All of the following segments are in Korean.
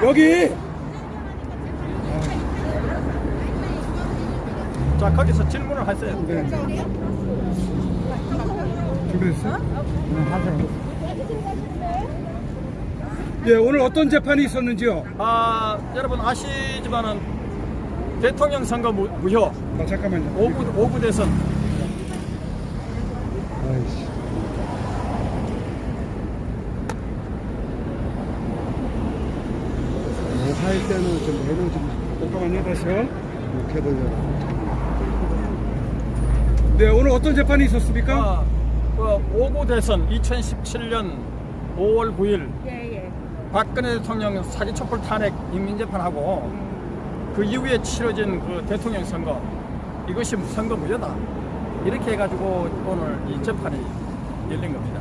여기. 자, 거기서 질문을 하세요. 네. 준비됐어요? 하세요. 예, 오늘 어떤 재판이 있었는지요? 여러분 아시지만은 대통령 선거 무효 잠깐만요. 오구 대선. 아이씨. 할 때는 좀 애를 좀 잠깐만요, 다시요. 이렇게 돌려라. 네, 오늘 어떤 재판이 있었습니까? 오구 대선 2017년 5월 9일 예. 박근혜 대통령 사기 촛불 탄핵 인민재판하고 그 이후에 치러진 그 대통령 선거, 이것이 선거 무효다, 이렇게 해가지고 오늘 이 재판이 열린 겁니다.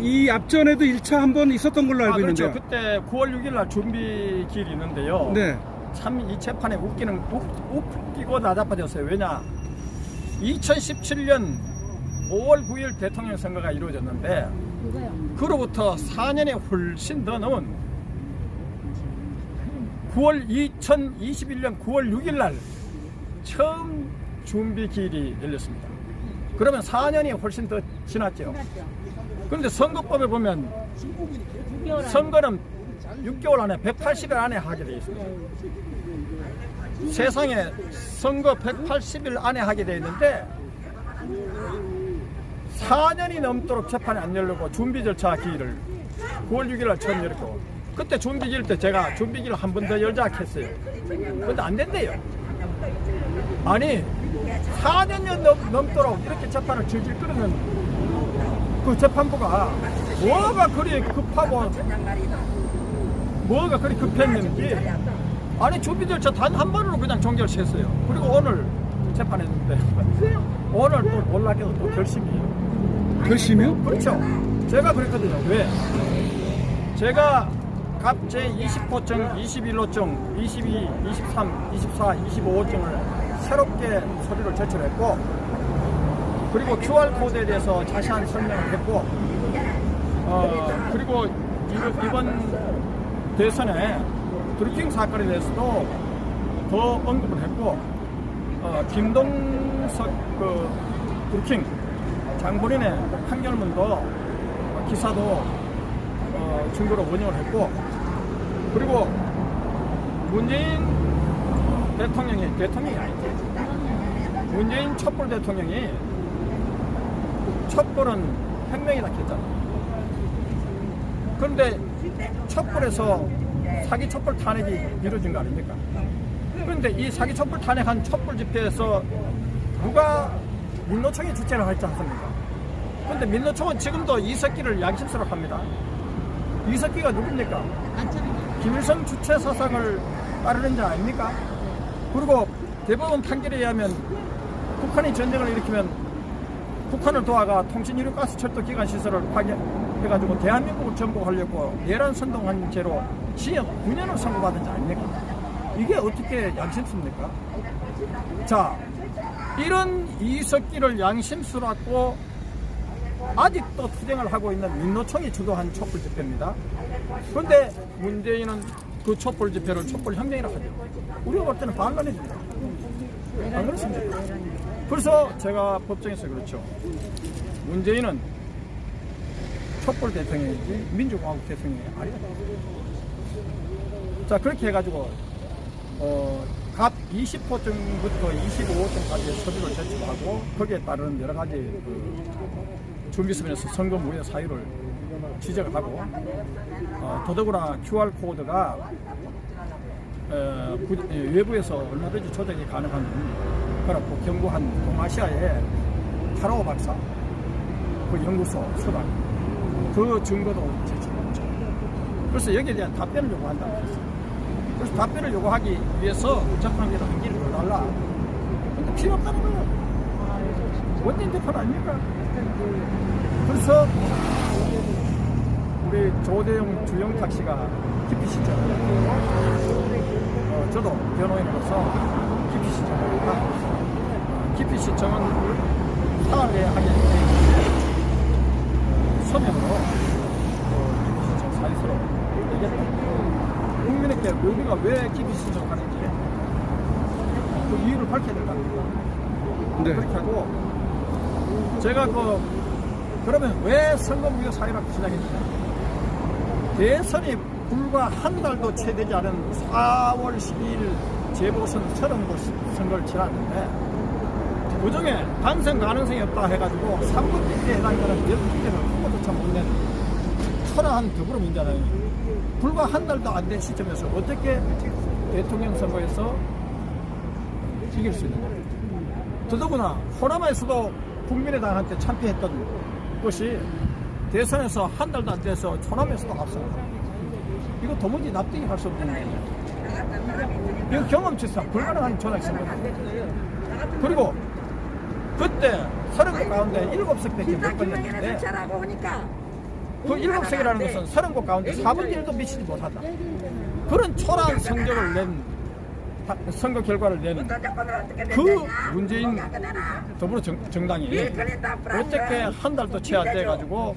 이 앞전에도 1차 한 번 있었던 걸로 알고 그렇죠. 있는데요. 그때 9월 6일 날 준비기일이 있는데요. 네. 참 이 재판에 웃기고 나자빠졌어요. 왜냐, 2017년 5월 9일 대통령 선거가 이루어졌는데 그로부터 4년이 훨씬 더 넘은 2021년 9월 6일 날 처음 준비기일이 열렸습니다. 그러면 4년이 훨씬 더 지났죠. 그런데 선거법에 보면 선거는 6개월 안에 180일 안에 하게 되어 있습니다. 세상에 선거 180일 안에 하게 되어 있는데 4년이 넘도록 재판이 안 열리고 준비 절차 기일을 9월 6일 날 처음 열었고, 그때 준비기일 때 제가 준비기일 한 번 더 열자 했어요. 근데 안 된대요. 아니 4년 넘도록 이렇게 재판을 질질 끄는 그 재판부가 뭐가 그리 급하고 뭐가 그리 급했는지, 아니 준비 절차 단 한 번으로 그냥 종결했어요. 그리고 오늘 재판했는데 오늘 또 놀랍게도 또 결심이에요. 결심이요? 그렇죠. 제가 그랬거든요. 왜? 제가 갑 제20호증, 21호증, 22, 23, 24, 25호증을 새롭게 서류를 제출했고, 그리고 QR코드에 대해서 자세한 설명을 했고, 그리고 이번 대선에 드루킹 사건에 대해서도 더 언급을 했고, 김동석 드루킹 장본인의 판결문도 기사도 증거로 원형을 했고, 그리고 문재인 대통령이 아니죠. 문재인 촛불 대통령이 촛불은 혁명이라 했잖아요. 그런데 촛불에서 사기 촛불 탄핵이 이루어진 거 아닙니까? 그런데 이 사기 촛불 탄핵한 촛불 집회에서 누가 민노총이 주최를 했지 않습니까? 그런데 민노총은 지금도 이석기를 양심스럽게 합니다. 이석기가 누굽니까? 김일성 주체 사상을 따르는 자 아닙니까? 그리고 대법원 판결에 의하면 북한이 전쟁을 일으키면 북한을 도와가 통신유료 가스철도 기관 시설을 파괴해가지고 대한민국을 정복하려고 내란 선동한 죄로 징역 9년을 선고받은 자 아닙니까? 이게 어떻게 양심스럽습니까? 자, 이런 이석기를 양심스럽고 아직도 투쟁을 하고 있는 민노총이 주도한 촛불 집회입니다. 그런데 문재인은 그 촛불 집회를 촛불 혁명이라고 하죠. 우리가 볼 때는 반란입니다. 안 그렇습니까? 그래서 제가 법정에서 그렇죠. 문재인은 촛불 대통령이지 민주공화국 대통령이 아니다. 자, 그렇게 해가지고 갑 20호증부터 25호증까지 서류를 제출하고 거기에 따른 여러 가지 준비서면에서 선거 무효 사유를 지적을 하고, 더더구나 QR코드가 외부에서 얼마든지 조작이 가능한 그렇고 경고한 동아시아의 타로 박사 그 연구소 수단 그 증거도 제출했죠. 그래서 여기에 대한 답변을 요구한다. 그래서 답변을 요구하기 위해서 재판기를 한 길을 더 달라. 근데 필요 없다는 거예요. 원년 재판 아닙니까? 그래서 우리 조대영 주영탁 씨가 기피시청을 저도 변호인으로서 기피시청을 기피시청은 사흘에 하게 되는데 서면으로 기피시청 사유서로 얘기했다. 이게 우리가 왜 기피 신청하는지 그 이유를 밝혀야 될 거 아닙니까? 네. 그렇게 하고 제가 그러면 왜 선거무효 사유라고 주장했느냐? 대선이 불과 한 달도 채 되지 않은 4월 12일 재보선 30곳 선거를 치렀는데 그중에 당선 가능성이 없다 해가지고 3분기에 해당되는 12개를 후보조차 못 낸 초라한 더불어민주당이 불과 한 달도 안 된 시점에서 어떻게 대통령 선거에서 이길 수 있는 거예요? 더더구나 호남에서도 국민의당한테 참패했던 것이 대선에서 한 달도 안 돼서 호남에서도 앞서고 이거 도무지 납득이 할 수 없는 거예요. 이거 경험치상 불가능한 조작이 생겼어요. 그리고 그때 30곳 가운데 7석밖에 못 걸렸는데 그 7석이라는 것은 30곳 가운데 4분의 1도 미치지 못하다. 그런 초라한 성적을 낸 선거 결과를 낸 그 문재인 더불어 정당이 어떻게 한 달도 채 안 돼가지고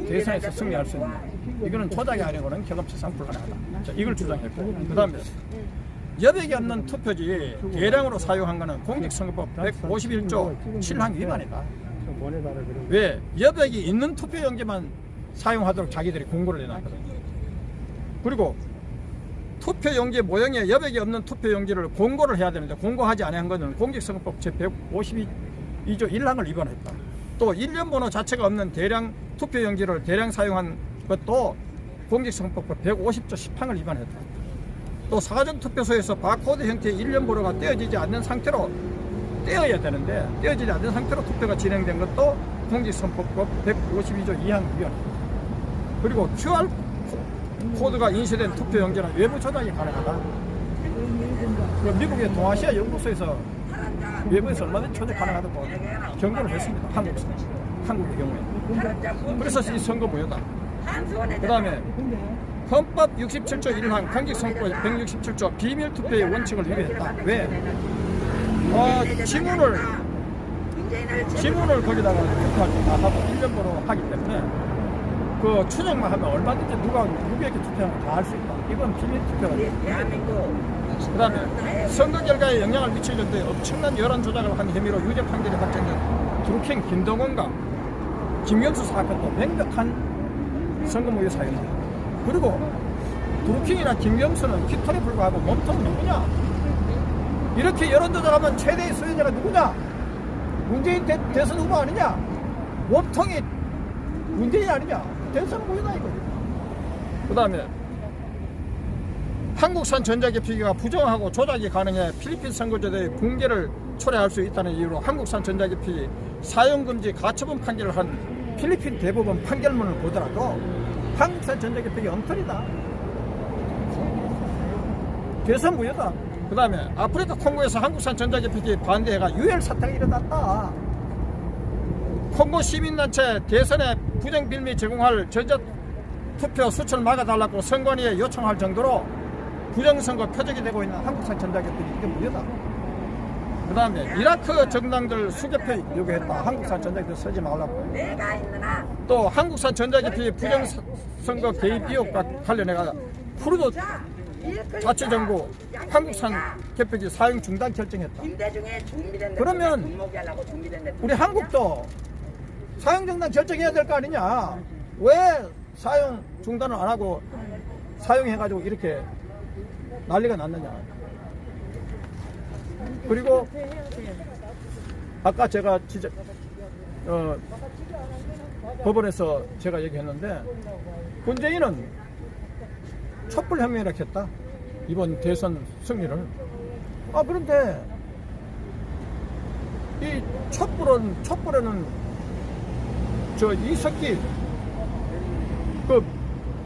대선에서 승리할 수 있냐. 이거는 조작이 아니고는 경험치상 불가능하다. 자, 이걸 주장했고 그 다음에 여백이 없는 투표지 대량으로 사용한 것은 공직선거법 151조 7항 위반이다. 왜? 여백이 있는 투표용지만 사용하도록 자기들이 공고를 내놨거든. 그리고 투표용지 모형에 여백이 없는 투표용지를 공고를 해야 되는데 공고하지 않은 것은 공직선거법 제152조 1항을 위반했다. 또 일련번호 자체가 없는 대량 투표용지를 대량 사용한 것도 공직선거법 150조 10항을 위반했다. 또 사전 투표소에서 바코드 형태의 일련번호가 떼어지지 않는 상태로 떼어야 되는데 떼어지지 않는 상태로 투표가 진행된 것도 공직선거법 152조 2항 위반. 그리고 QR 코드가 인쇄된 투표용지는 외부 조작이 가능하다. 미국의 동아시아 연구소에서 외부에서 얼마든지 조작 가능하다고 경고를 했습니다. 한국의 경우에. 그래서 이 선거 무효다. 그 다음에 헌법 67조 1항 공직선거법 167조 비밀투표의 원칙을 위배했다. 왜? 지문을 거기다가 투표할 때 다 하고 1년번호 하기 때문에 그 추정만 하면 얼마든지 누구에게 투표하는 다 할 수 있다. 이건 비밀투표가 그 다음에 선거 결과에 영향을 미칠 정도의 엄청난 여론 조작을 한 혐의로 유죄 판결이 확정된 드루킹 김동원과 김경수 사건도 명백한 선거무효 사유다. 그리고 드루킹이나 김경수는 깃털에 불과하고 몸통은 누구냐? 이렇게 여론 조작하면 최대의 수혜자가 누구냐? 문재인 대선 후보 아니냐? 몸통이 문재인 아니냐? 대선 무효다 이거. 그 다음에 한국산 전자기표기가 부정하고 조작이 가능해 필리핀 선거제도의 붕괴를 초래할 수 있다는 이유로 한국산 전자기표기 사용금지 가처분 판결을 한 필리핀 대법원 판결문을 보더라도 한국산 전자기표기 엉터리다. 대선 무효다. 그 다음에 아프리카 콩고에서 한국산 전자기표기 반대해가 유혈 사태가 일어났다. 콩고 시민단체 대선에 부정빌미 제공할 전자투표 수출을 막아달라고 선관위에 요청할 정도로 부정선거 표적이 되고 있는 한국산 전자기표기 이게 무효다. 그 다음에 이라크 정당들 수개표 요구했다. 한국산 전자기표 쓰지 말라고. 또 한국산 전자기표기 부정선거 개입 의혹과 관련해가 쿠르드 자치정부 한국산 개표기 사용 중단 결정했다. 그러면 우리 한국도 사용 중단 결정해야 될 거 아니냐? 왜 사용 중단을 안 하고 사용해가지고 이렇게 난리가 났느냐? 그리고 아까 제가 법원에서 제가 얘기했는데 문재인은 촛불 혁명이라고 했다. 이번 대선 승리를. 그런데 이 촛불에는 저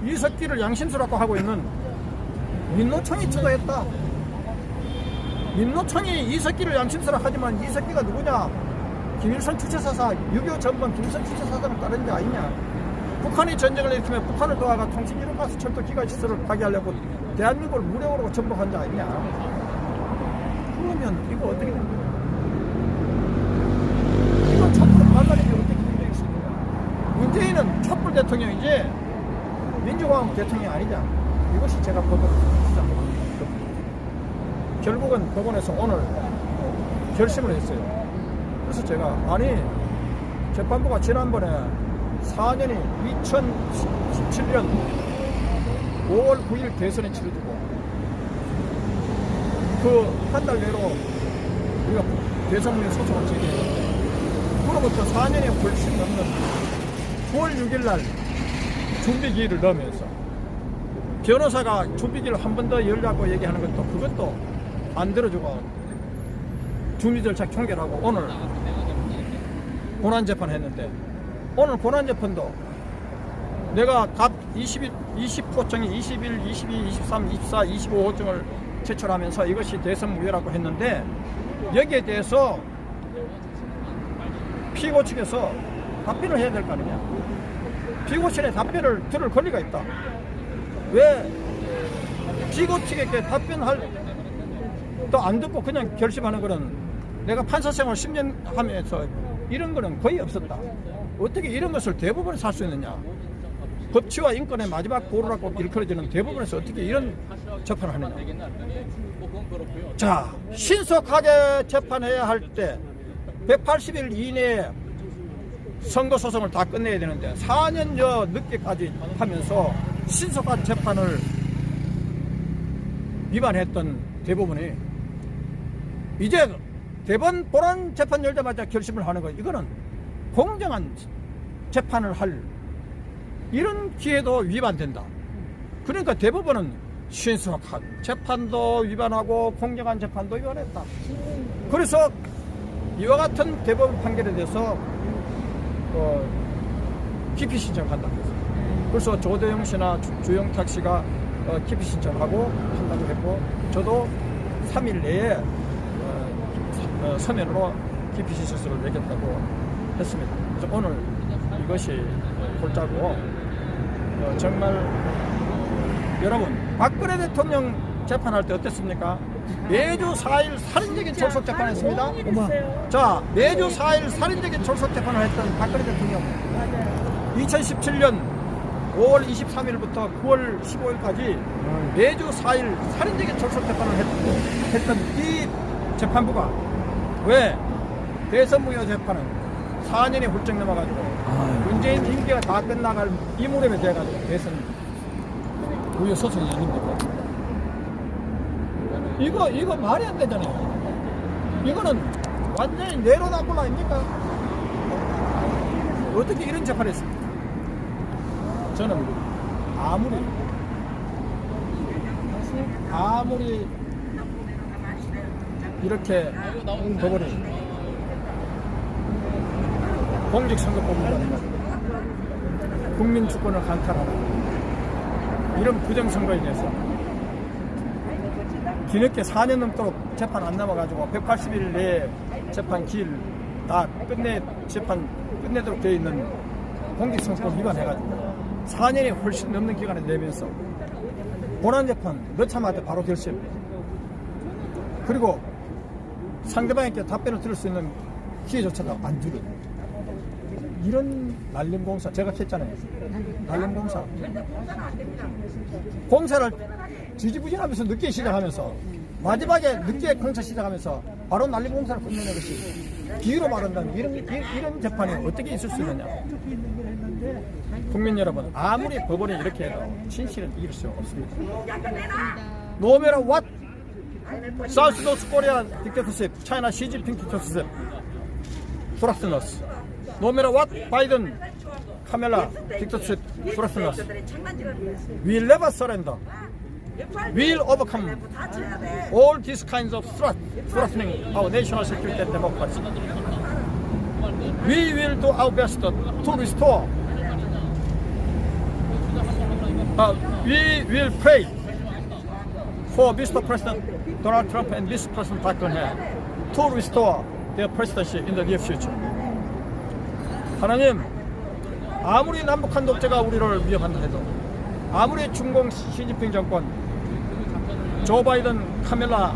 이석기를 양심수라고 하고 있는 민노총이 주도했다. 민노총이 이석기를 양심수라 하지만 이석기가 누구냐? 김일성 주체사사 6.25 전범 김일성 주체사사는 다른 게 아니냐? 북한이 전쟁을 일으키면 북한을 도와가 통신 이륙가스 철도 기가시설을 파괴하려고 대한민국을 무력으로 전복한 자 아니냐? 그러면 이거 어떻게 된 거야? 이거 촛불을 만나는 게 어떻게 될 수 있느냐? 문재인은 촛불 대통령이지 민주공화국 대통령이 아니냐? 이것이 제가 법을 주장합니다. 결국은 법원에서 오늘 결심을 했어요. 그래서 제가 아니 재판부가 지난번에 4년이 2017년 5월 9일 대선에 치러지고 그 한 달 내로 우리가 대선문제 소송을 제기했는데 그로부터 4년이 훨씬 넘는 9월 6일 날 준비기일을 넣으면서 변호사가 준비기를 한 번 더 열자고 얘기하는 것도 그것도 안 들어주고 준비 절차 총결하고 오늘 본안재판 했는데 오늘 본안재판도 내가 갑 20호증이 21, 22, 23, 24, 25호증을 제출하면서 이것이 대선무효라고 했는데 여기에 대해서 피고 측에서 답변을 해야 될 거 아니냐. 피고 측의 답변을 들을 권리가 있다. 왜 피고 측에게 답변할 또 안 듣고 그냥 결심하는 거는 내가 판사 생활 10년 하면서 이런 거는 거의 없었다. 어떻게 이런 것을 대법원에서 할 수 있느냐. 법치와 인권의 마지막 보루라고 일컬어지는 대법원에서 어떻게 이런 재판을 하느냐. 자, 신속하게 재판해야 할 때 180일 이내에 선고소송을 다 끝내야 되는데 4년여 늦게까지 하면서 신속한 재판을 위반했던 대법원이 이제 대법원 본안 재판 열자마자 결심을 하는 거 이거는 공정한 재판을 할 이런 기회도 위반된다. 그러니까 대법원은 신속한 재판도 위반하고 공정한 재판도 위반했다. 그래서 이와 같은 대법원 판결에 대해서 기피 신청을 한다고 했어요. 그래서 조대영 씨나 주영탁 씨가 기피 신청하고 한다고 했고 저도 3일 내에 서면으로 기피 신청서를 내겠다고 했습니다. 그래서 오늘 이것이 골자고 정말 여러분 박근혜 대통령 재판할 때 어땠습니까? 매주 4일 살인적인 졸속 재판했습니다. 자, 매주 4일 살인적인 졸속 재판을 했던 박근혜 대통령 2017년 5월 23일부터 9월 15일까지 매주 4일 살인적인 졸속 재판을 했던 이 재판부가 왜 대선무효 재판은 4년이 훌쩍 넘어가지고 문재인 임기가 다 끝나갈 이 무렵에 돼가지고 대선 무효 소송이 아닙니까? 이거 말이 안 되잖아요. 이거는 완전히 내로남불 아닙니까? 어떻게 이런 재판을 했습니까? 저는 아무리 이렇게 법원이 공직선거법위반해가지고 국민주권을 강탈하는 이런 부정선거에 대해서 뒤늦게 4년 넘도록 재판 안 남아가지고 180일 내에 재판 기일 다 재판 끝내도록 되어 있는 공직선거법 위반해가지고 4년이 훨씬 넘는 기간에 내면서 본안재판 넣자마자 바로 결심, 그리고 상대방에게 답변을 들을 수 있는 기회조차도 안 주는 이런 날림공사, 제가 했잖아요. 날림공사 공사를 지지부진하면서 늦게 시작하면서 마지막에 늦게 공사 시작하면서 바로 날림공사를 끝내는 것이 비유로 말한다면 이런 재판이 어떻게 있을 수 있느냐. 국민 여러분, 아무리 법원이 이렇게 해도 진실은 이길 수 없습니다. No matter what South North Korean dictatorship, China Xi Jinping dictatorship threaten us. No matter what Biden, Kamala dictatorship threaten us. We'll never surrender. We'll overcome all these kinds of threatening our national security and democracy. We will do our best to restore. We will pray for Mr. President Donald Trump and Mr. President Park Geun-hye to restore their presidency in the near future. 하나님, 아무리 남북한 독재가 우리를 위협한다 해도, 아무리 중공 시진핑 정권, 조 바이든, 카멜라,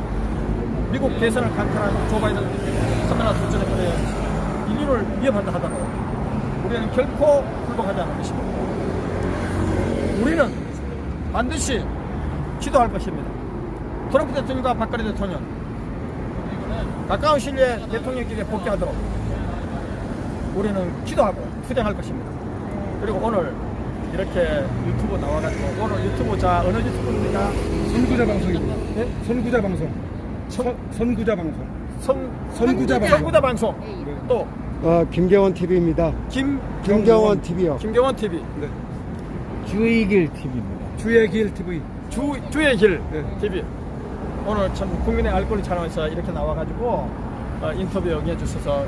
미국 대선을 강탈한 조 바이든, 카멜라 두 정권의 인류를 위협한다 하더라도 우리는 결코 굴복하지 않을 것입니다. 우리는 반드시 기도할 것입니다. 트럼프 대통령과 박근혜 대통령 가까운 시일에 대통령직에 복귀하도록 우리는 기도하고 투쟁할 것입니다. 그리고 오늘 이렇게 유튜브 나와가지고 오늘 유튜브 자 어느 유튜브입니까? 선구자 방송입니다. 네? 선구자 방송. 선구자 방송. 선구자 방송. 선구자 방송. 또 김경원 TV입니다. 김경원 TV요. 김경원 TV, 네. 주의 길 TV입니다. 주의 길 TV. 주의 길 네. TV. 오늘 참 국민의 알 권리 찬원에서 이렇게 나와가지고 인터뷰 응해주셔서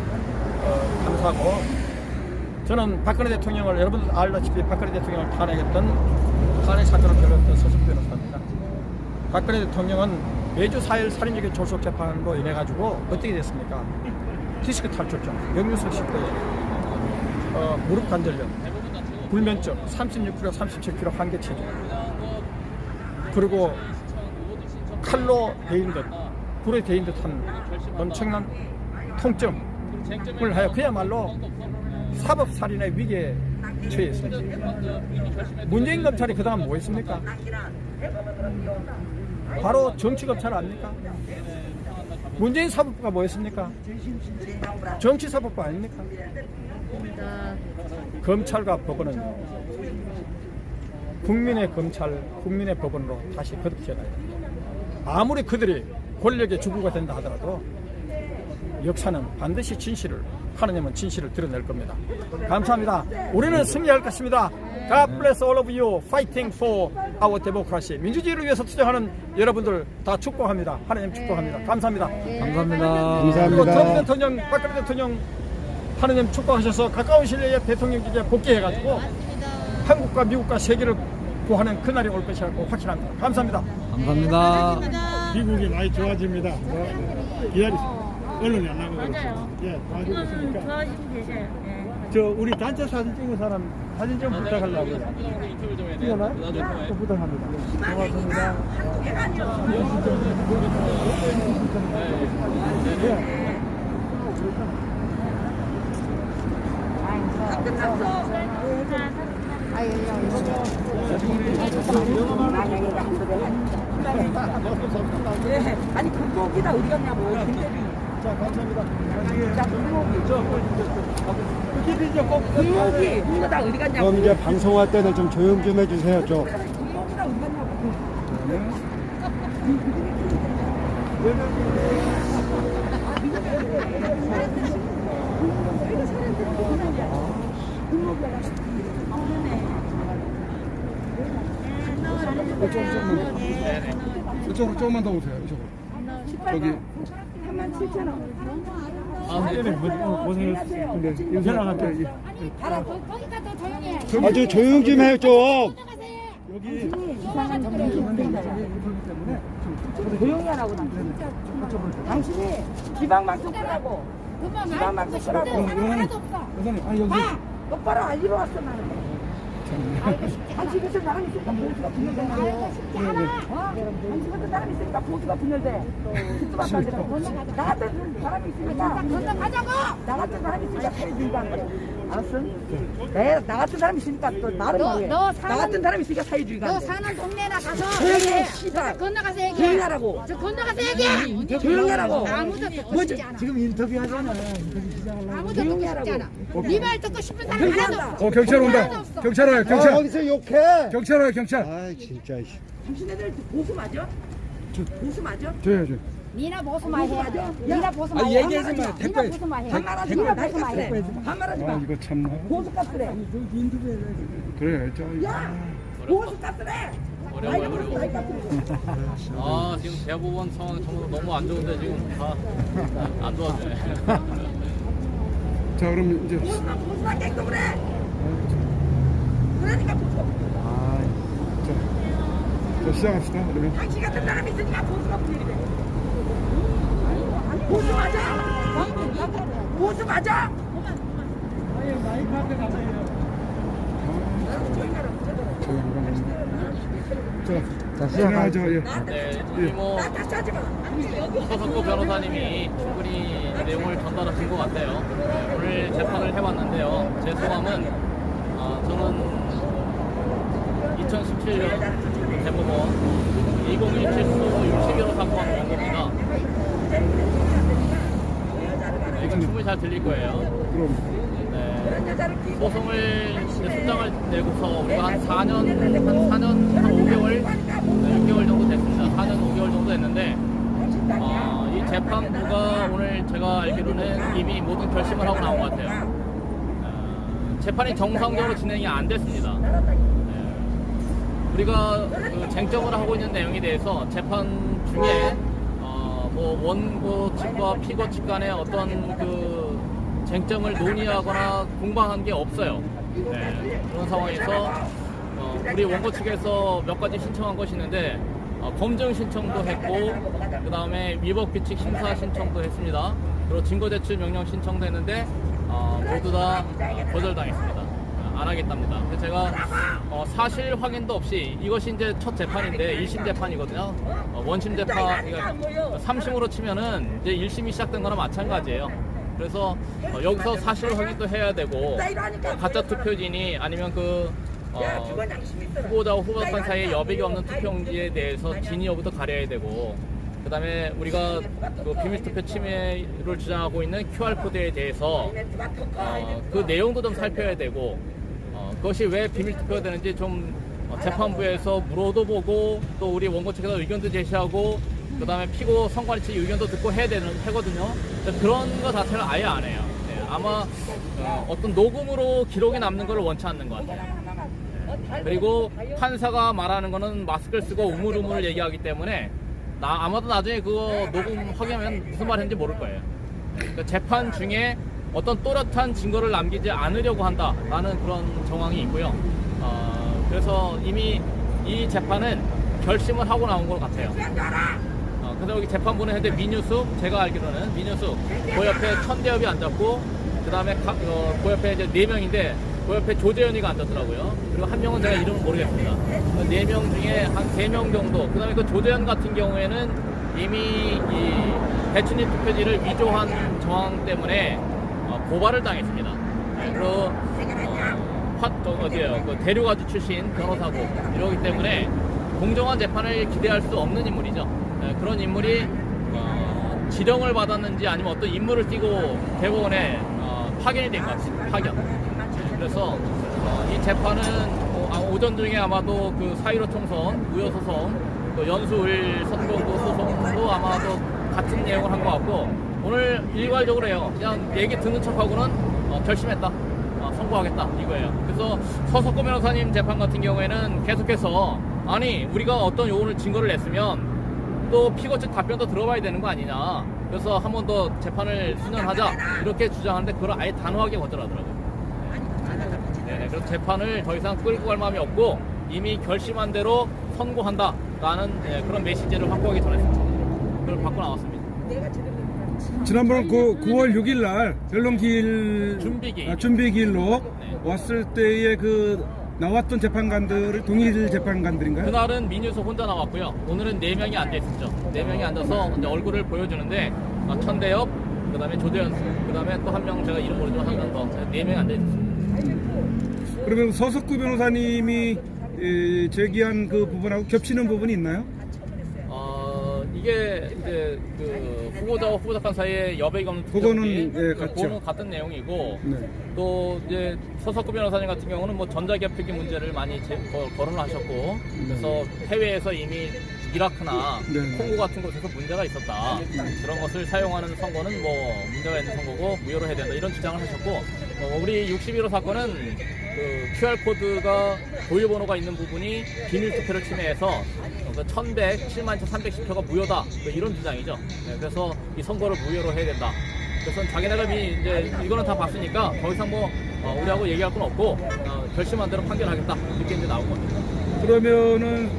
감사하고, 저는 박근혜 대통령을 여러분들 알다시피 박근혜 대통령을 탄핵했던 탄핵 사건을 결정했던 서석 변호사입니다. 박근혜 대통령은 매주 4일 살인적인 졸속 재판으로 인해 가지고 어떻게 됐습니까? 디스크 탈출증, 역류성 식도염, 무릎 관절염, 불면증, 36kg, 37kg 한계 체중, 그리고 칼로 데인 듯, 불에 데인 듯한 엄청난 통증을 하여 그야말로 사법살인의 위기에 처했습니다. 문재인 검찰이 그동안 뭐 했습니까? 바로 정치검찰 아닙니까? 문재인 사법부가 뭐 했습니까? 정치사법부 아닙니까? 검찰과 법원은 국민의 검찰, 국민의 법원으로 다시 거듭져야 돼요. 아무리 그들이 권력의 주구가 된다 하더라도 역사는 반드시 진실을, 하느님은 진실을 드러낼 겁니다. 감사합니다. 우리는 승리할 것입니다. God bless all of you fighting for our democracy. 민주주의를 위해서 투쟁하는 여러분들 다 축복합니다. 하느님 축복합니다. 감사합니다. 감사합니다. 그리고 트럼프 대통령, 박근혜 대통령 하느님 축복하셔서 가까운 시일에 대통령직에 복귀해가지고 한국과 미국과 세계를 구하는 그날이 올 것이라고 확신합니다. 감사합니다. 감사합니다. 미국이 많이 좋아집니다. 기다리세요. 언론이 안 나가고 맞아요. 예, 도와주고 있으니까. 좋아지면 되세요. 예. 저 우리 단체 사진 찍은 사람 사진 좀 부탁하려고요. 찍어놔요? 좀 부탁합니다. 고맙습니다. 아니 금고기다 어디 갔냐고. 자, 감사합니다. 자 금고기. 저 꼭. 금고기 이거 다 어디 갔냐고. 그럼 이제 방송할 때는 좀 조용 좀 해주세요. 좀. 금고기다 어디 갔냐고. 이쪽으로 조금만 더 오세요. 이쪽으로. 여기. 37,000원. 고생했습니다. 근데 인사랑한테 알아, 거기가 더 조용해. 아주 조용 좀 해요. 좀. 여기 이상한 소리 조용히 하라고 나 진짜. 당신이 지방방송 끄라고. 그만 지방방송 말고 끄라고. 싶은데 하나도 없어. 여사님, 아, 여기. 봐! 똑바로 알리러 왔어 나는. 당신에서 사람 있으니까 보수가 분열되는 거예요. 당신한테 사람 있으니까 보수가 분열돼. 듣도밖에 안 들어. 나 같은 사람이 있으니까 건너가자고. 나 같은 사람이 있으니까 사회주의가 한 거야. 알았어? 나 같은 사람이 있으니까 또 말을 너 해. 사는- 나 같은 사람이 있으니까 사회주의가 너 안 돼. 사는 동네나 가서 조용히 해, 얘기해. 씨발. 건너가서 조용히 얘기해. 하라고. 저 건너가서 얘기해. 조용히 하라고. 아무도 듣고 뭐지? 싶지 않아. 지금 인터뷰 하잖아. 인터뷰 시작하려고. 아무도 조용히 듣고 하라고. 싶지 않아. 네 말 듣고 싶은 사람 조용히 하나도 한다. 없어. 경찰 온다. 경찰 와요, 아, 경찰. 여기서 욕해. 경찰 와요, 경찰. 아, 진짜. 씨. 당신네들 보수 맞아? 보수 맞아? 저요, 저. 니나 보수마 해. 맞아? 니나 보수마 해. 얘기하지 마. 니나 보수마 해. 반말하지 마. 나이 값으래. 반말하지 아, 마. 이거 참나. 보수 값으래. 그래, 저. 야! 보수 값으래. 나이 값으래. 나이 값으래. 아 지금 대법원 상황 정말 너무 안 좋은데 지금 다 안 도와주네. 자, 그럼 이제. 보수가 깽통을 해. 그러니까 보수가 아, 자, 시작합시다, 그러면. 당신 같은 사람이 있으니까 보수가 분열이 돼. 보수 맞아? 보수 맞아? 자, 진행하죠, 예. 네, 뭐 나 다시 하지 마. 서석구 변호사님이 충분히 내용을 전달하신 것 같아요. 오늘 재판을 해봤는데요. 제 소감은 저는 2017년 대법원 2017수 60여로 충분히 잘 들릴 거예요. 그럼. 네. 소송을 소장을 내고서 우리가 한 4년, 한 5개월, 6개월 정도 됐습니다. 4년, 5개월 정도 됐는데 이 재판부가 오늘 제가 알기로는 이미 모든 결심을 하고 나온 것 같아요. 재판이 정상적으로 진행이 안 됐습니다. 우리가 그 쟁점을 하고 있는 내용에 대해서 재판 중에 뭐 원고 측과 피고 측 간에 어떤 그 쟁점을 논의하거나 공방한 게 없어요. 네, 그런 상황에서 우리 원고 측에서 몇 가지 신청한 것이 있는데 검증 신청도 했고 그 다음에 위법 규칙 심사 신청도 했습니다. 그리고 증거 제출 명령 신청도 했는데 모두 다 거절당했습니다. 안 하겠답니다. 그래서 제가 사실 확인도 없이 이것이 이제 첫 재판인데 1심 재판이거든요. 원심 재판, 그러니까 3심으로 치면은 이제 1심이 시작된 거나 마찬가지예요. 그래서 여기서 사실 확인도 해야 되고 가짜 투표진이 아니면 그 후보자와 후보자판 사이에 여백이 없는 투표용지에 대해서 진위 여부도 가려야 되고 그 다음에 우리가 그 비밀투표 침해를 주장하고 있는 QR코드에 대해서 그 내용도 좀 살펴야 되고 그것이 왜 비밀투표가 되는지 좀 재판부에서 물어도 보고 또 우리 원고 측에서 의견도 제시하고 그 다음에 피고 선관위 측 의견도 듣고 해야 하거든요. 그런 거 자체를 아예 안 해요. 네, 아마 어떤 녹음으로 기록이 남는 걸 원치 않는 것 같아요. 그리고 판사가 말하는 거는 마스크를 쓰고 우물우물 얘기하기 때문에 아마도 나중에 그거 녹음 확인하면 무슨 말인지 모를 거예요. 그러니까 재판 중에 어떤 또렷한 증거를 남기지 않으려고 한다라는 그런 정황이 있고요. 그래서 이미 이 재판은 결심을 하고 나온 것 같아요. 그래서 여기 재판부는 현재 민유숙, 제가 알기로는 민유숙, 그 옆에 천대엽이 앉았고, 그 다음에 그 옆에 이제 4명인데, 그 옆에 조재현이가 앉았더라고요. 그리고 한 명은 제가 이름을 모르겠습니다. 4명 중에 한 3명 정도. 그 다음에 그 조재현 같은 경우에는 이미 이 배춘입 투표지를 위조한 정황 때문에 고발을 당했습니다. 그리고 어디에요? 그 대류가주 출신 변호사고 이러기 때문에 공정한 재판을 기대할 수 없는 인물이죠. 그런 인물이 지령을 받았는지 아니면 어떤 임무를 띠고 대법원에 파견이 된 것 같습니다. 파견. 그래서 이 재판은 오전 중에 아마도 그 4.15 총선, 무효소송, 또 연수일 선거구 소송도 아마도 같은 내용을 한 것 같고 오늘 일괄적으로 해요. 그냥 얘기 듣는 척하고는 결심했다. 선고하겠다 이거예요. 그래서 서석구 변호사님 재판 같은 경우에는 계속해서 아니 우리가 어떤 요구를 증거를 냈으면 또 피고 측 답변도 들어봐야 되는 거 아니냐. 그래서 한 번 더 재판을 수년하자 이렇게 주장하는데 그걸 아예 단호하게 거절하더라고요. 네, 그래서 재판을 더 이상 끌고 갈 마음이 없고 이미 결심한 대로 선고한다라는 그런 메시지를 확보하기 전했습니다. 그걸 받고 나왔습니다. 지난번 9월 6일 날 변론기일 준비기일로 네. 왔을 때의 그 나왔던 재판관들을 동일 재판관들인가요? 그날은 민유석 혼자 나왔고요. 오늘은 4명이 앉아 있었죠. 4명이 앉아서 이제 얼굴을 보여주는데 천대엽, 그다음에 조대현, 그다음에 또 한 명 제가 이름 모르지만 한 명 더 4명이 앉아 있었습니다. 그러면 서석구 변호사님이 제기한 그 부분하고 겹치는 부분이 있나요? 이게 이제 그 후보자와 후보자판 사이에 여백이 없는 그거는 투표지, 같죠. 그거는 같은 내용이고 네. 또 이제 서석구 변호사님 같은 경우는 뭐 전자기업 문제를 많이 거론을 하셨고 그래서 해외에서 이미 이라크나 네. 콩고 같은 곳에서 문제가 있었다. 그런 것을 사용하는 선거는 뭐 문제가 있는 선거고 무효로 해야 된다 이런 주장을 하셨고 우리 61호 사건은 그 QR코드가 고유번호가 있는 부분이 비밀투표를 침해해서 1107만 310표가 무효다 이런 주장이죠. 네, 그래서 이 선거를 무효로 해야 된다. 그래서 자기네가 이제 이거는 다 봤으니까 더 이상 뭐 우리하고 얘기할 건 없고 결심한 대로 판결하겠다 이렇게 이제 나온 겁니다. 그러면은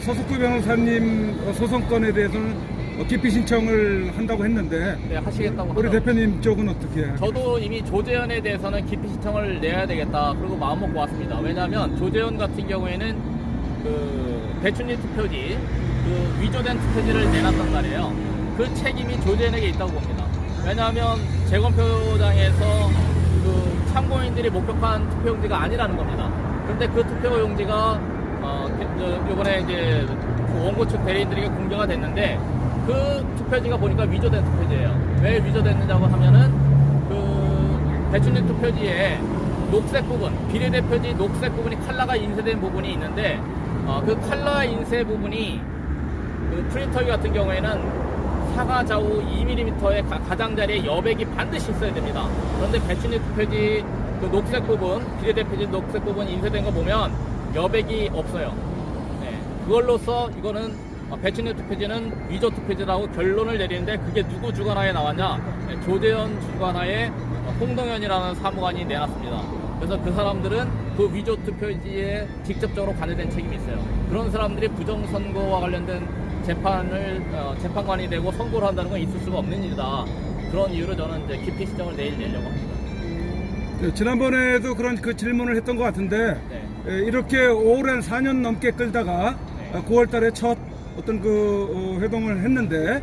서석구 변호사님 소송건에 대해서는 기피 신청을 한다고 했는데 네, 하시겠다고 우리 하죠. 대표님 쪽은 어떻게 해요? 저도 이미 조재현에 대해서는 기피 신청을 내야 되겠다. 그리고 마음 먹고 왔습니다. 왜냐하면 조재현 같은 경우에는 그 배춘리 투표지, 그 위조된 투표지를 내놨단 말이에요. 그 책임이 조재현에게 있다고 봅니다. 왜냐하면 재검표장에서 그 참고인들이 목격한 투표용지가 아니라는 겁니다. 그런데 그 투표용지가 이번에 이제 원고 측 대리인들에게 공개가 됐는데 그 투표지가 보니까 위조된 투표지예요. 왜 위조됐느냐고 하면은 배춘역 투표지에 녹색 부분, 비례대표지 녹색 부분이 컬러가 인쇄된 부분이 있는데 그 컬러 인쇄 부분이 그 프린터기 같은 경우에는 사과 좌우 2mm의 가장자리에 여백이 반드시 있어야 됩니다. 그런데 배춘역 투표지 그 녹색 부분, 비례대표지 녹색 부분 인쇄된 거 보면 여백이 없어요. 네, 그걸로써 이거는 배춘역 투표지는 위조 투표지라고 결론을 내리는데 그게 누구 주관하에 나왔냐? 네, 조재현 주관하에 홍동현이라는 사무관이 내놨습니다. 그래서 그 사람들은 그 위조 투표지에 직접적으로 관여된 책임이 있어요. 그런 사람들이 부정선거와 관련된 재판관이 되고 선고를 한다는 건 있을 수가 없는 일이다. 그런 이유로 저는 이제 기피 시정을 내일 내려고 합니다. 네, 지난번에도 그런 그 질문을 했던 것 같은데 네. 이렇게 오랜 4년 넘게 끌다가 9월달에 첫 어떤 그 회동을 했는데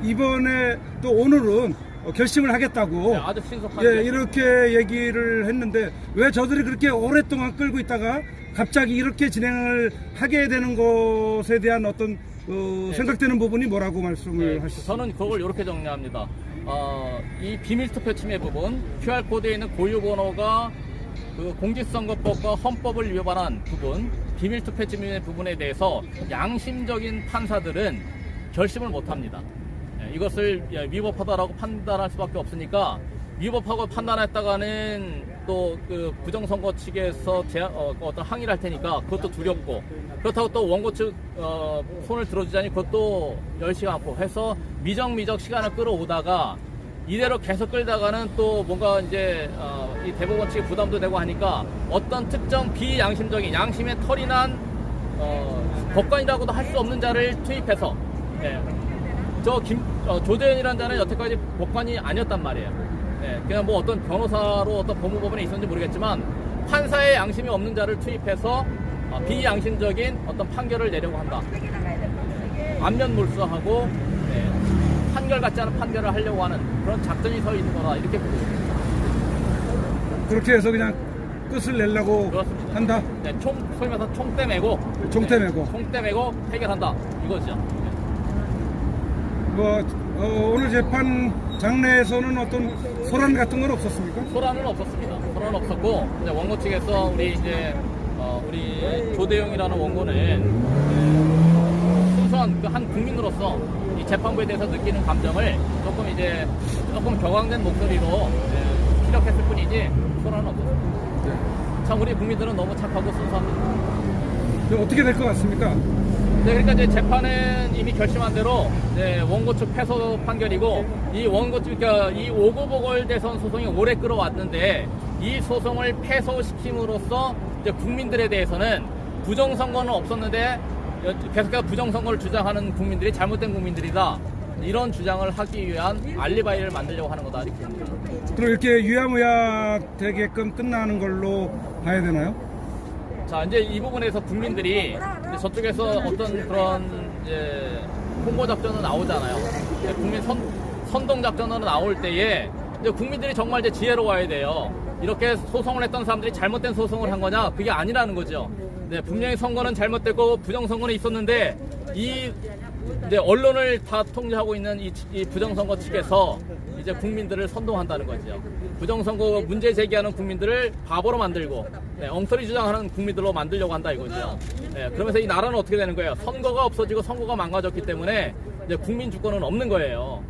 이번에 또 오늘은 결심을 하겠다고 네, 아주 신속하게 이렇게 얘기를 했는데 왜 저들이 그렇게 오랫동안 끌고 있다가 갑자기 이렇게 진행을 하게 되는 것에 대한 어떤 생각되는 부분이 뭐라고 말씀을 하시죠? 저는 그걸 이렇게 정리합니다. 이 비밀투표 침해 부분, QR코드에 있는 고유번호가 그 공직선거법과 헌법을 위반한 부분, 비밀투표 침해 부분에 대해서 양심적인 판사들은 결심을 못합니다. 이것을 위법하다라고 판단할 수밖에 없으니까 위법하고 판단했다가는 또 그 부정선거 측에서 어떤 항의를 할 테니까 그것도 두렵고 그렇다고 또 원고 측 손을 들어주자니 그것도 열시가 않고 해서 미적 시간을 끌어오다가 이대로 계속 끌다가는 또 뭔가 이제 이 대법원 측에 부담도 되고 하니까 어떤 특정 비양심적인 양심의 털이 난 법관이라고도 할 수 없는 자를 투입해서 조대현이라는 자는 여태까지 법관이 아니었단 말이에요. 그냥 뭐 어떤 변호사로 어떤 법무법원에 있었는지 모르겠지만 판사의 양심이 없는 자를 투입해서 비양심적인 어떤 판결을 내려고 한다. 안면몰수하고 판결 같지 않은 판결을 하려고 하는 그런 작전이 서 있는 거다 이렇게 보고 있습니다. 그렇게 해서 그냥 끝을 내려고 그렇습니다. 한다? 네, 소위 말해서 총대 메고 총대 메고 해결한다 이거죠. 오늘 재판 장내에서는 어떤 소란 같은 건 없었습니까? 소란은 없었습니다. 소란은 없었고 이제 원고 측에서 우리 조대영이라는 원고는 순수한 그 한 국민으로서 이 재판부에 대해서 느끼는 감정을 조금 격앙된 목소리로 피력했을 뿐이지 소란은 없었습니다. 참 우리 국민들은 너무 착하고 순수합니다. 어떻게 될 것 같습니까? 네, 그러니까 이제 재판은 이미 결심한 대로 원고 측 패소 판결이고 이 원고 측 그러니까 이 5구 보궐대선 소송이 오래 끌어왔는데 이 소송을 패소시킴으로써 이제 국민들에 대해서는 부정선거는 없었는데 계속해서 부정선거를 주장하는 국민들이 잘못된 국민들이다 이런 주장을 하기 위한 알리바이를 만들려고 하는 거다 이렇게 봅니다. 그럼 이렇게 유야무야 되게끔 끝나는 걸로 봐야 되나요? 자, 이제 이 부분에서 국민들이 저쪽에서 어떤 그런 이제 홍보 작전은 나오잖아요. 국민 선동 작전으로 나올 때에 이제 국민들이 정말 이제 지혜로워야 돼요. 이렇게 소송을 했던 사람들이 잘못된 소송을 한 거냐? 그게 아니라는 거죠. 네, 분명히 선거는 잘못됐고 부정선거는 있었는데 이제 언론을 다 통제하고 있는 이 부정선거 측에서 이제 국민들을 선동한다는 거죠. 부정선거 문제 제기하는 국민들을 바보로 만들고 엉터리 주장하는 국민들로 만들려고 한다 이거죠. 그러면서 이 나라는 어떻게 되는 거예요? 선거가 없어지고 선거가 망가졌기 때문에 이제 국민 주권은 없는 거예요.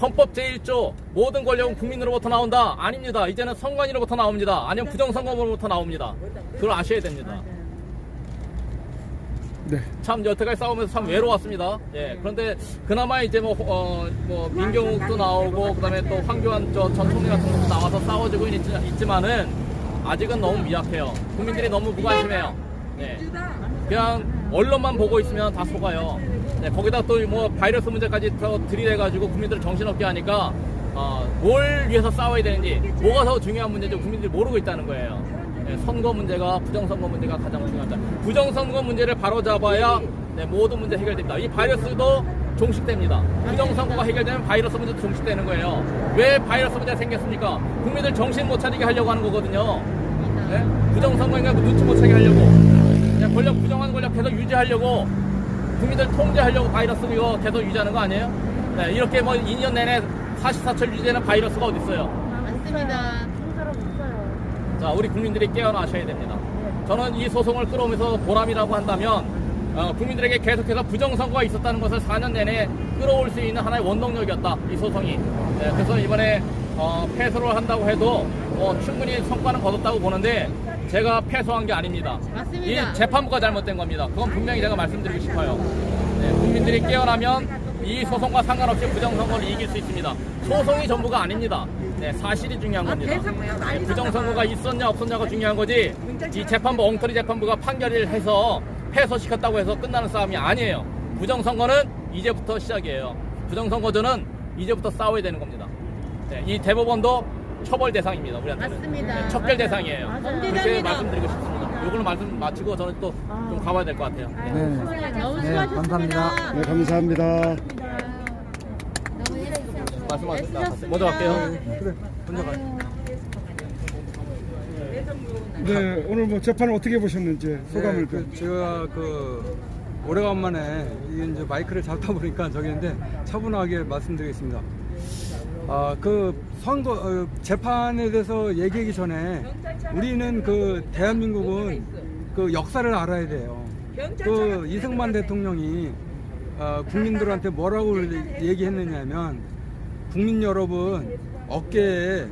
헌법 제1조 모든 권력은 국민으로부터 나온다. 아닙니다. 이제는 선관위로부터 나옵니다. 아니면 부정선거로부터 나옵니다. 그걸 아셔야 됩니다. 네. 참 여태까지 싸우면서 참 외로웠습니다. 그런데 그나마 이제 뭐 민경욱도 나오고 그다음에 또 황교안 전 총리 같은 것도 나와서 싸워주고 있지만은 아직은 너무 미약해요. 국민들이 너무 무관심해요. 그냥 언론만 보고 있으면 다 속아요. 거기다 또 뭐 바이러스 문제까지 더 들이대가지고 국민들을 정신없게 하니까 뭘 위해서 싸워야 되는지 뭐가 더 중요한 문제인지 국민들이 모르고 있다는 거예요. 선거 문제가 부정선거 문제가 가장 중요합니다. 부정선거 문제를 바로잡아야 모든 문제 해결됩니다. 이 바이러스도 종식됩니다. 부정선거가 해결되면 바이러스 문제도 종식되는 거예요. 왜 바이러스 문제가 생겼습니까? 국민들 정신 못 차리게 하려고 하는 거거든요. 부정선거인가 눈치 못 차게 하려고 권력 부정한 권력 계속 유지하려고 국민들 통제하려고 바이러스 이거 계속 유지하는 거 아니에요? 이렇게 뭐 2년 내내 44철 유지되는 바이러스가 어디 있어요? 맞습니다. 자, 우리 국민들이 깨어나셔야 됩니다. 저는 이 소송을 끌어오면서 보람이라고 한다면 국민들에게 계속해서 부정선거가 있었다는 것을 4년 내내 끌어올 수 있는 하나의 원동력이었다, 이 소송이. 네, 그래서 이번에 패소를 한다고 해도 충분히 성과는 거뒀다고 보는데 제가 패소한 게 아닙니다. 맞습니다. 이 재판부가 잘못된 겁니다. 그건 분명히 제가 말씀드리고 싶어요. 네, 국민들이 깨어나면 이 소송과 상관없이 부정선거를 이길 수 있습니다. 소송이 전부가 아닙니다. 네, 사실이 중요한 겁니다. 네, 부정선거가 있었냐 없었냐가 중요한 거지, 이 재판부, 엉터리 재판부가 판결을 해서 패소시켰다고 해서 끝나는 싸움이 아니에요. 부정선거는 이제부터 시작이에요. 부정선거전은 이제부터 싸워야 되는 겁니다. 네, 이 대법원도 처벌 대상입니다. 우리한테는. 맞습니다. 네, 척결 대상이에요. 그렇게 범죄자입니다. 말씀드리고 싶습니다. 이걸로 말씀 마치고 저는 또 좀 가봐야 될 것 같아요. 너무 네, 감사합니다. 수고하셨습니다. 네, 감사합니다. 말씀하셨습니다. 먼저 갈게요. 네, 오늘 뭐 재판을 어떻게 보셨는지 소감을 좀. 제가 오래간만에 이제 마이크를 잡다 보니까 저기인데 차분하게 말씀드리겠습니다. 선거 재판에 대해서 얘기하기 전에 우리는 대한민국은 역사를 알아야 돼요. 이승만 대통령이 국민들한테 뭐라고 얘기했느냐면, 국민 여러분 어깨에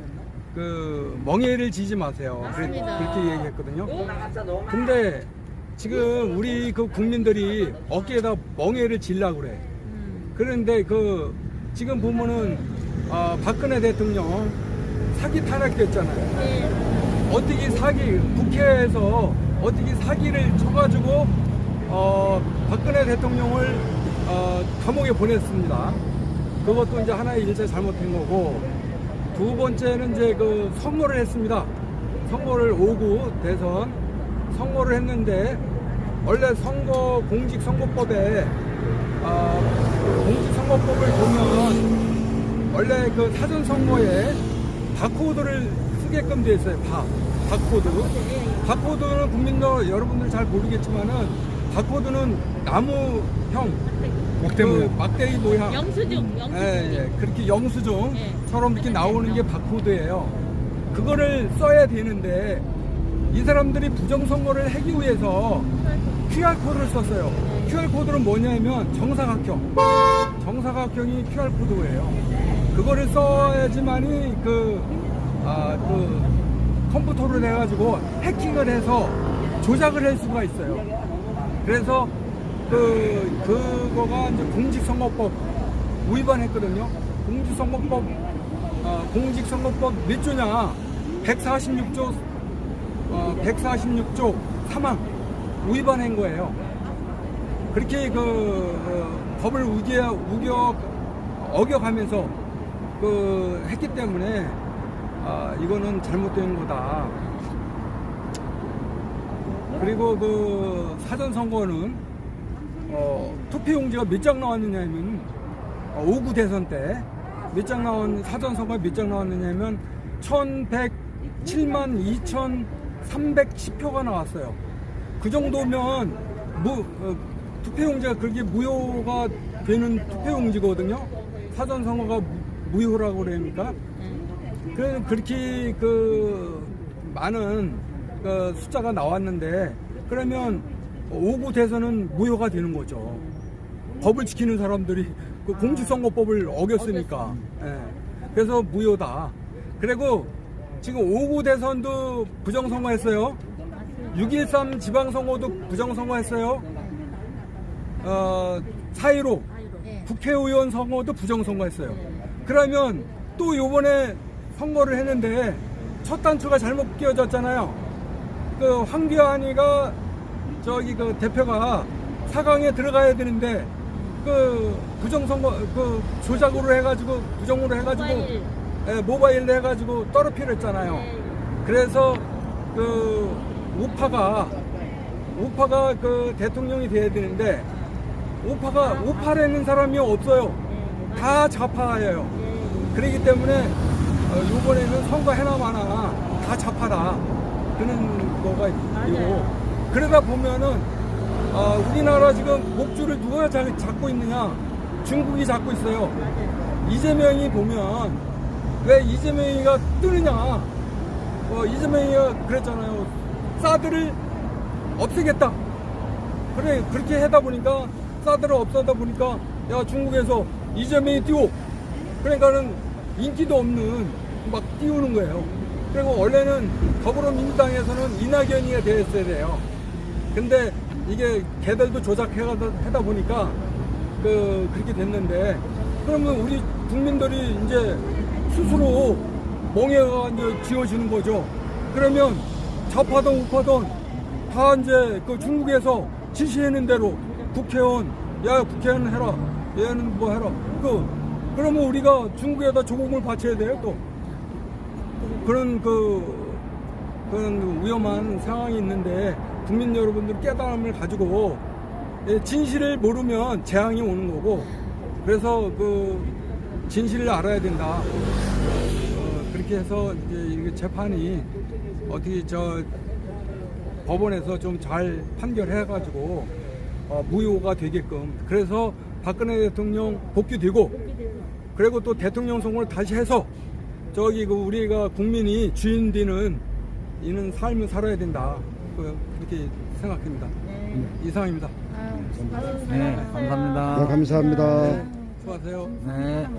멍에를 지지 마세요. 그렇게 얘기했거든요. 근데 지금 우리 국민들이 어깨에다 멍에를 질라고 그래. 그런데 지금 보면은 박근혜 대통령 사기 탄핵됐잖아요. 어떻게 국회에서 어떻게 사기를 쳐가지고 박근혜 대통령을 감옥에 보냈습니다. 그것도 이제 하나의 일제 잘못된 거고, 두 번째는 이제 선거를 했습니다. 선거를 5구 대선 선거를 했는데, 원래 공직선거법에 공직선거법을 보면 원래 사전 선거에 바코드를 쓰게끔 돼 있어요. 바코드. 바코드는 국민들 여러분들 잘 모르겠지만은, 바코드는 나무형 막대기 모양. 영수증. 예, 그렇게 영수증처럼 이렇게 나오는 게 바코드예요. 그거를 써야 되는데 이 사람들이 부정선거를 하기 위해서 QR코드를 썼어요. QR코드는 뭐냐면 정사각형이 QR코드예요. 그거를 써야지만이 컴퓨터를 해가지고 해킹을 해서 조작을 할 수가 있어요. 그래서 그거가 이제 공직선거법 위반했거든요. 공직선거법 몇 조냐? 146조 3항 위반한 거예요. 그렇게 법을 어겨가면서 했기 때문에 이거는 잘못된 거다. 그리고 사전 선거는 투표용지가 몇 장 나왔느냐면 5구 대선 때 몇 장 사전 선거에 몇 장 나왔느냐면 1107만 2310표가 나왔어요. 그 정도면 투표용지가 그렇게 무효가 되는 투표용지거든요. 사전 선거가 무효라고 그러니까. 그래서 그렇게 많은 숫자가 나왔는데, 그러면 5구 대선은 무효가 되는 거죠. 법을 지키는 사람들이 공직선거법을 어겼으니까. 예. 그래서 무효다. 그리고 지금 5구 대선도 부정선거 했어요. 6.13 지방선거도 부정선거 했어요. 4.15 국회의원 선거도 부정선거 했어요. 그러면 또 요번에 선거를 했는데 첫 단추가 잘못 끼워졌잖아요. 황교안이가 대표가 4강에 들어가야 되는데 부정선거 조작으로 해가지고 부정으로 해가지고 모바일로 해가지고 떨어뜨렸잖아요. 그래서 우파가 대통령이 돼야 되는데 우파라는 사람이 없어요. 다 좌파예요. 그렇기 때문에 이번에는 선거 해나마나 다 좌파다 그런 거가 있고, 그러다 보면은 우리나라 지금 목줄을 누가 잡고 있느냐? 중국이 잡고 있어요. 이재명이 보면 왜 이재명이가 뜨느냐. 이재명이가 그랬잖아요. 사드를 없애겠다. 그래, 그렇게 하다 보니까, 사드를 없애다 보니까, 야, 중국에서 이재명이 띄워. 그러니까는 인기도 없는, 막 띄우는 거예요. 그리고 원래는 더불어민주당에서는 이낙연이가 되었어야 돼요. 근데 이게 걔들도 조작하다 보니까, 그렇게 됐는데, 그러면 우리 국민들이 이제 스스로 멍해가 이제 지어지는 거죠. 그러면 좌파든 우파든 다 이제 그 중국에서 지시하는 대로 국회의원, 야, 국회의원 해라. 얘는 뭐 해라. 그러면 우리가 중국에다 조공을 바쳐야 돼요, 또. 그런 그런 위험한 상황이 있는데 국민 여러분들 깨달음을 가지고 진실을 모르면 재앙이 오는 거고 그래서 진실을 알아야 된다. 그렇게 해서 이제 이게 재판이 어떻게 법원에서 좀 잘 판결해가지고 무효가 되게끔 그래서 박근혜 대통령 복귀되고 그리고 또 대통령 선거를 다시 해서 우리가 국민이 주인 되는 이는 삶을 살아야 된다. 그렇게 생각합니다. 이상입니다. 네, 감사합니다. 수고하세요.